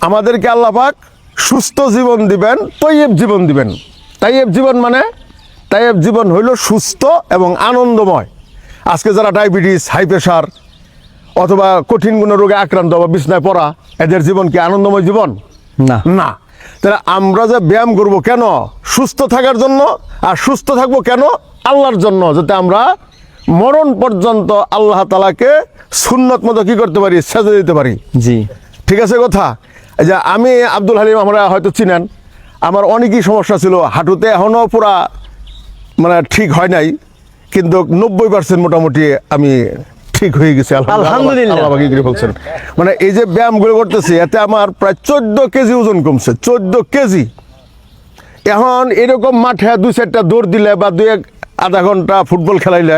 আমাদেরকে আল্লাহ পাক সুস্থ জীবন দিবেন, তৈয়ব জীবন দিবেন। তৈয়ব জীবন মানে, তৈয়ব জীবন হইল সুস্থ এবং আনন্দময়। আজকে যারা ডায়াবেটিস, হাই প্রেশার অথবা কঠিন কোনো রোগে আক্রান্ত বা বিছনায় পড়া, এদের জীবন কি আনন্দময় জীবন? না না। তাহলে আমরা যে ব্যায়াম করব কেন? সুস্থ থাকার জন্য। আর সুস্থ থাকবো কেন? আল্লাহর জন্য, যাতে আমরা মরণ পর্যন্ত আল্লাহ তাআলাকে সুন্নত মতো কি করতে পারি? সেজদা দিতে পারি। জি ঠিক আছে কথা? এই যে আমি আব্দুল হালিম, আমরা হয়তো চিনেন, আমার অনেকই সমস্যা ছিল হাঁটুতে, এখনও পুরা মানে ঠিক হয় নাই, কিন্তু 90% মোটামুটি আমি ঠিক হয়ে গেছি আলহামদুলিল্লাহ। আল্লাহ পাক করে বলছেন। মানে এই যে ব্যায়ামগুলো করতেছি, এতে আমার প্রায় 14 কেজি ওজন কমছে। 14 কেজি। এখন এরকম মাঠে 2-4টা দৌড় দিলে বা আধা ঘন্টা ফুটবল খেলাইলে,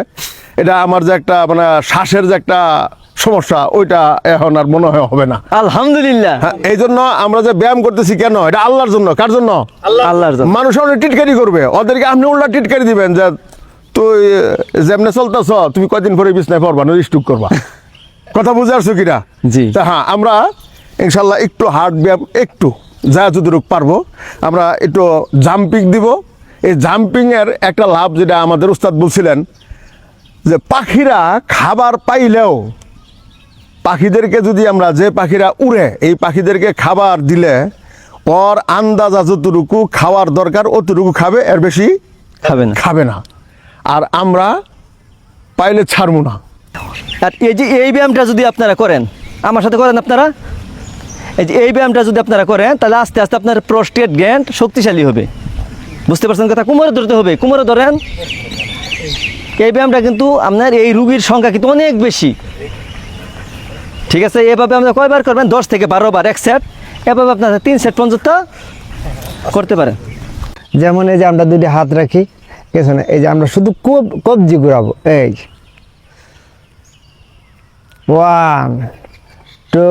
এটা আমার যে একটা মানে শ্বাসের যে একটা সমস্যা, ওইটা এখন আর মনে হয় হবে না। আলহামদুলিল্লাহ। হ্যাঁ, এই জন্য আমরা যে ব্যায়াম করতেছি কেন? এটা আল্লাহর জন্য। কার জন্য? আল্লাহর জন্য। মানুষ অনেক টিটকারি করবে, ওদেরকে আপনি উল্টা টিটকারি দিবেন যে তুই যেমনে চলতেছ, তুমি কয়দিন পরে বিছনায় পড়বা, নয় স্টুক করবা। কথা বুঝে আসছো কিনা? জি। তা হ্যাঁ, আমরা ইনশাল্লাহ একটু হার্ড ব্যায়াম, একটু যা যতটুকু পারবো আমরা একটু জাম্পিং দিব। এই জাম্পিংয়ের একটা লাভ, যেটা আমাদের উস্তাদ বলছিলেন, যে পাখিরা খাবার পাইলেও, পাখিদেরকে যদি আমরা, যে পাখিরা উড়ে, এই পাখিদেরকে খাবার দিলে ওর আন্দাজা যতটুকু খাওয়ার দরকার অতটুকু খাবে, এর বেশি খাবে না। আর আমরা পাইলে ছাড়বো না। আর এই যে এই ব্যায়ামটা যদি আপনারা করেন, আমার সাথে করেন আপনারা, এই যে এই ব্যায়ামটা যদি আপনারা করেন, তাহলে আস্তে আস্তে আপনার প্রোস্টেট গ্ল্যান্ড শক্তিশালী হবে। বুঝতে পারছেন কথা? কোমরে ধরতে হবে, কোমরে ধরেন। এই ব্যায়ামটা কিন্তু আপনার এই রুগীর সংখ্যা কিন্তু অনেক বেশি। ঠিক আছে? এভাবে আপনারা কয়বার করবেন? 10 থেকে 12 বার এক সেট। এভাবে আপনারা 3 সেট পর্যন্ত করতে পারেন। যেমন এই যে আমরা দুটি হাত রাখি পেছনে, এই যে আমরা শুধু কবজি ঘুরাবো। এই 1 2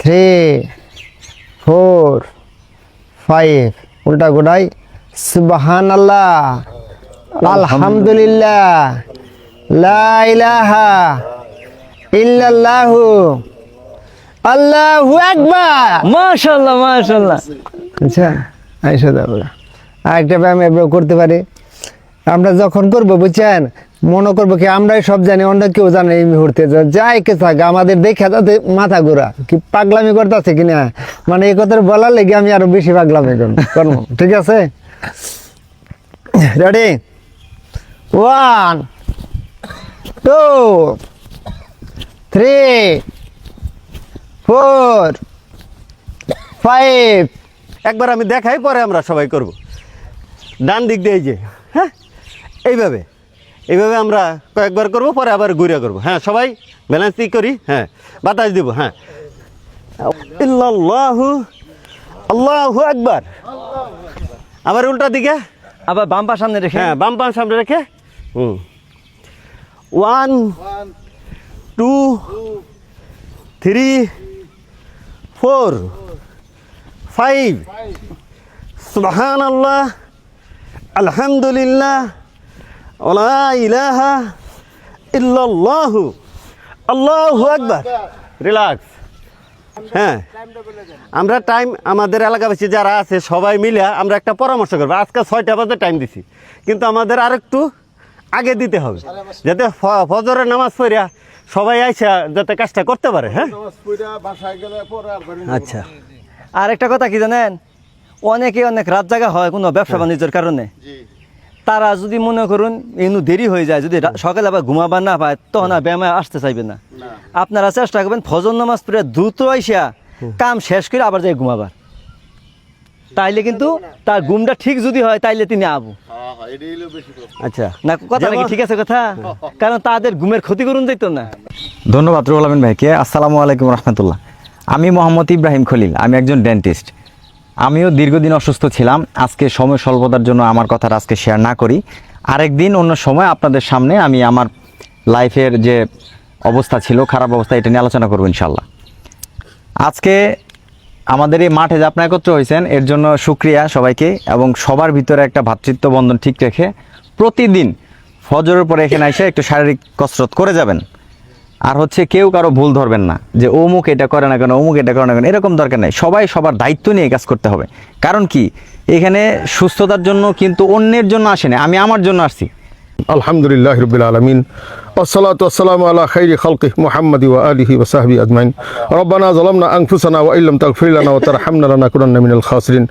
3 4 5, উল্টা গোড়াই সুবহানাল্লাহ, আলহামদুলিল্লাহ, লা ইলাহা ইল্লাল্লাহু, আল্লাহু আকবার। মাশাআল্লাহ মাশাআল্লাহ। আচ্ছা, আইসা যাবো। আরেকটা ব্যায়াম এভাবে করতে পারি। আমরা যখন করবো, বুঝছেন, মনে করবো কি আমরাই সব জানি, অন্য কেউ জানে এই মুহূর্তে, যাই কে থাকে আমাদের দেখে তাতে মাথা ঘোরা, কি পাগলামি করতেছে কিনা, মানে এই কথা বলার লেগে আমি আরো বেশি পাগলামি করবো। ঠিক আছে? রেডি? 1 2 3 4 5। একবার আমি দেখাই, পরে আমরা সবাই করব। ডান দিক দিয়ে এই যে, হ্যাঁ, এইভাবে এইভাবে আমরা কয়েকবার করব, পরে আবার ঘুরে করব। হ্যাঁ, সবাই ব্যালেন্স করি। হ্যাঁ, বাতাস দিব। হ্যাঁ, ইল্লাল্লাহু, আল্লাহু আকবার। আবার উল্টা দিকে, আবার বাম পা সামনে রেখে। হ্যাঁ, বাম পা সামনে রেখে। 1 2 3 4 5। সুবহানাল্লাহ, আলহামদুলিল্লাহ, লা ইলাহা ইল্লাল্লাহু, আল্লাহু আকবার। রিল্যাক্স। হ্যাঁ, আমরা টাইম, আমাদের এলাকাবাসী যারা আছে সবাই মিলে আমরা একটা পরামর্শ করবো। আজকে 6টা বাজে টাইম দিছি, কিন্তু আমাদের আরেকটু আগে দিতে হবে, যাতে ফজরের নামাজ পড়িয়া সবাই আইসা যাতে কাজটা করতে পারে। হ্যাঁ, আচ্ছা। আর একটা কথা কি জানেন, অনেকে অনেক রাত জাগা হয় কোনো ব্যবসা বাণিজ্যের কারণে। তারা যদি মনে করুন এনু দেরি হয়ে যায়, যদি সকালে আবার ঘুমাবার না পায়, তখন আর ব্যায়ামে আসতে চাইবে না। আপনারা চেষ্টা করবেন ফজর নামাজ পড়ে দ্রুত আইসা কাম শেষ করে আবার যাই ঘুমাবার। তাইলে কিন্তু তার ঘুমটা ঠিক যদি হয়, তাইলে তিনি আবু। আচ্ছা, না কথা নাকি ঠিক আছে কথা? কারণ তাদের ঘুমের ক্ষতি করুন যাইতো না। ধন্যবাদ রুহুল আমিন ভাইকে। আসসালামু আলাইকুম রহমতুল্লাহ। আমি মোহাম্মদ ইব্রাহিম খলিল, আমি একজন ডেন্টিস্ট। আমিও দীর্ঘদিন অসুস্থ ছিলাম। আজকে সময় স্বল্পতার জন্য আমার কথাটা আজকে শেয়ার না করি, আরেকদিন অন্য সময় আপনাদের সামনে আমি আমার লাইফের যে অবস্থা ছিল, খারাপ অবস্থা, এটা নিয়ে আলোচনা করবো ইনশাল্লাহ। আজকে আমাদের এই মাঠে যে আপনারা একত্র হয়েছেন, এর জন্য শুকরিয়া সবাইকে, এবং সবার ভিতরে একটা ভ্রাতৃত্ব বন্ধন ঠিক রেখে প্রতিদিন ফজরের পরে এখানে এসে একটু শারীরিক কসরত করে যাবেন। আর হচ্ছে কেউ কারো ভুল ধরবেন না যে অমুক এটা করে না কেন, অমুক এটা করে না কেন, এরকম দরকার নেই। সবাই সবার দায়িত্ব নিয়ে কাজ করতে হবে। কারণ কি, এখানে সুস্থতার জন্য কিন্তু অন্যের জন্য আসেনি, আমি আমার জন্য আসছি। আলহামদুলিল্লাহ রাব্বিল আলামিন والصلاة والسلام على خير خلقه محمد وآله وصحبه أجمعين ربنا ظلمنا أنفسنا وإن لم تغفر لنا وترحمنا لنكونن من الخاسرين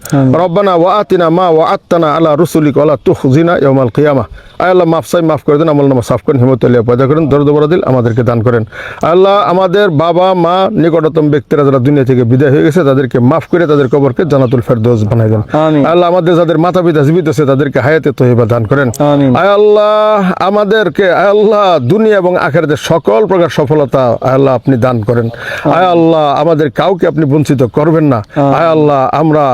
ربنا وآتنا ما وعدتنا على رسلك ولا تخزنا يوم القيامة আয় আল্লাহ মাফ করে দেন, আমল নামা সাফ করেন, হিমতালিয়া পয়দা করেন, দরদ বরাদিল আমাদেরকে দান করেন। আল্লাহ আমাদের বাবা মা নিকটতম ব্যক্তিরা যারা দুনিয়া থেকে বিদায় হয়ে গেছে তাদেরকে মাফ করে তাদের কবরকে জান্নাতুল ফেরদৌস বানাই দেন। আমিন। আল্লাহ আমাদের যাদের মাতা পিতা জীবিত আছে তাদেরকে হায়াতে তয়্যিবা দান করেন। আমিন। আয় আল্লাহ আমাদেরকে আয় আল্লাহ দুনিয়া এবং আখিরাতে সকল প্রকার সফলতা আয় আল্লাহ আপনি দান করেন। আয় আল্লাহ আমাদের কাউকে আপনি বঞ্চিত করবেন না। আয় আল্লাহ আমরা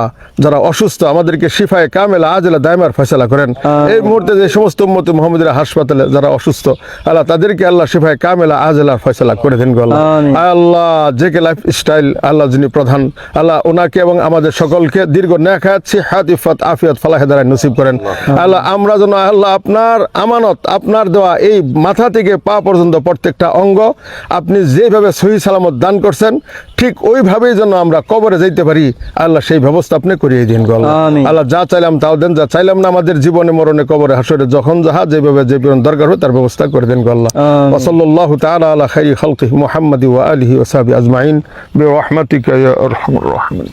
যারা অসুস্থ আমাদেরকে শিফায়ে কামেলা আজলা দায়মার ফয়সালা করেন। এই মুহূর্তে যে সমস্ত উম্মতে মুহাম্মদের হাসপাতালে যারা অসুস্থ আল্লাহ তাদেরকে আল্লাহ শিফায়ে কামেলা আজলার ফয়সালা করে দেন গো আল্লাহ। আমিন। আয় আল্লাহ জেকে লাইফ স্টাইল আল্লাহ যিনি প্রধান আল্লাহ ওনাকে এবং আমাদের সকলকে দীর্ঘ নেক হায়াত সিহাত ইফাত আফিয়াত ফালাহে দারায় নসিব করেন। আল্লাহ আমরা যেন আল্লাহ আপনার আমানত আপনার দেওয়া এই মাথা থেকে পা পর্যন্ত প্রত্যেকটা অঙ্গ আপনি যেভাবে সহি সালামত দান করছেন ঠিক ওইভাবেই যেন আমরা কবরে যাইতে পারি আল্লাহ সেই ব্যবস্থা আপনি করিয়ে দিন গো আল্লাহ। আমিন। আল্লাহ যা চাইলাম তাও দেন, যা চাইলাম না আমাদের জীবনে মরণে কবরে হাসরে যখন যাহা যেভাবে যে দরকার হয় তার ব্যবস্থা করে দেন গো আল্লাহ। আমিন। ওয়া সাল্লাল্লাহু তাআলা আলা খাইরি খালকিহি মুহাম্মাদি ওয়া আলিহি ওয়া সাহবিহি আজমাইন বিরহমাতিকা ইয়া আরহামার রাহিমিন।